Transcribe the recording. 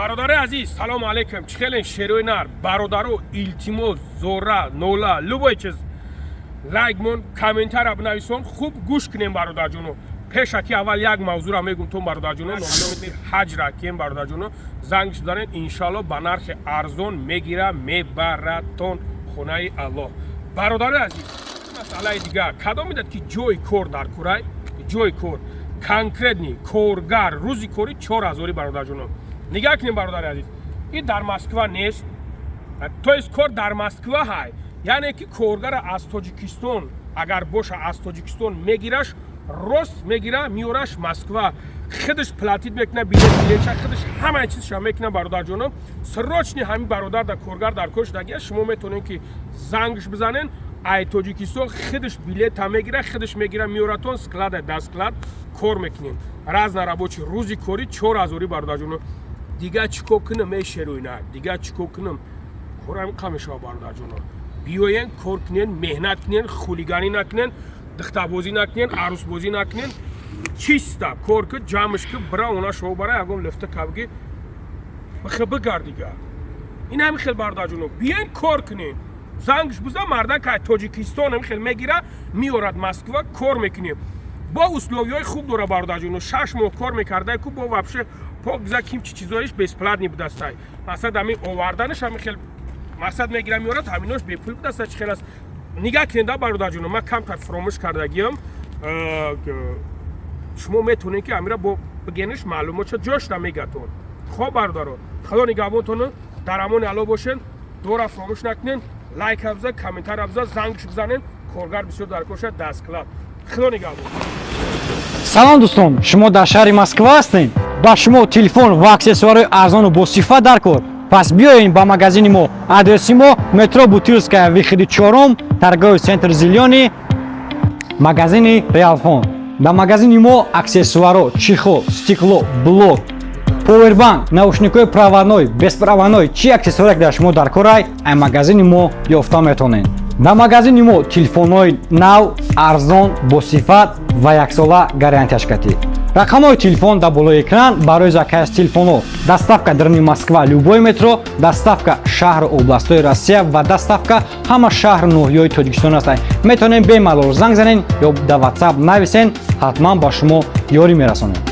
برادر عزیز سلام علیکم. چخیلین شیروی نار برادرو ایلتیمو زورا نولا لوبای چیز لایک مون کامنتار اب نویسون خوب گوش کنیم برادر جونو. پیش اکی اول یک موضوع را میگم تو برادر جونو نمیدونید حج را کیم برادر جونو زنگش دارن انشالله با نرخ ارزون میگیره میبراتون خونه الله. برادر عزیز مسئله دیگه کدام میداد که جوی کور در کورای جوی کور کنکرتنی کورگر روزی کوری 4000 برادر جونو. نگاه کنیم برادر عزیز این در مسکو نیست تو از کور در مسکو های یعنی که کورگر از تاجیکستان اگر باشه از تاجیکستان میگیرش روس میگیره میورش مسکو خودش پلاتید میکنه بیلیچ خودش همه چیزش میکنه برادر جونم سروچنی همین برادر در کورگر در کوش دیگه شما میتونین که زنگش بزنین ای تاجیکستان خودش بلیط میگیره خودش میگیره میوراتون سکلاد دستکلاد کور میکنین راز نرابوچی روزی کوری 4000 برادر جونم دیگه چیکو کنم میشه روی نه دیگه چیکو کنم کورم کمشا برادر جونم بیاین کور کنین مهنت کنین خولیگانی نکنین دختابوزی نکنین عروس بازی نکنین چیستا کور که جامش که برا اونا شو برای اگم لفته کبگی بخبه گردیگه این همین خیلی برادر جونم بیاین کور کنین زنگش بزن مردن که تاجیکستان هم خیلی میگیره میورد مسکو کور میکنیم با اسلوبیای خوب داره برادر جونم 6 ماه کار میکرده که با وابشه پاگزا کیم چی چیزایش بیسپلاد نبوده است مثلا همین آوردنش هم خیلی مقصد میگیره میورد همیناش به پول بوده است خیلی است نگاه کنید برادر جونم من کم تر فراموش کردگیم شما میتونین که امیرا با بگینش معلومات جاش نمیگاتون خب برادرو خدا نگهبانتون در امان الله باشین دورا فراموش نکنین لایک افزا کامنتار افزا زنگش بزنین کورگر بسیار در کوشه دست کلاد خدا نگهبان. سلام دوستان شما در شهر مسکو هستین با شما تلفن و اکسسوارهای ارزان و با صفت در کار پس بیاین با مغازین ما آدرس ما مترو بوتیلسکا ویخدی 4 торговый центр зеленый магазин Realfon در مغازین ما اکسسوارها چیخو стекло блок پاوربانک наушникой проводной беспроводной چی اکسسواری در شما در کار ای مغازین ما یافته میتونین در مغازین ما تلفن‌های نو ارزان با صفت و یک ساله гарантияш кати рақамҳои телефон дар болои экран барои закази телефонҳо доставка дар Москва любой метро доставка шаҳру областҳои Россия ва доставка ҳама шаҳру ноҳияҳои Тоҷикистон аст метавонем бемалол занг занен ё дар WhatsApp нависен ҳатман ба шумо ёрӣ мерасонем.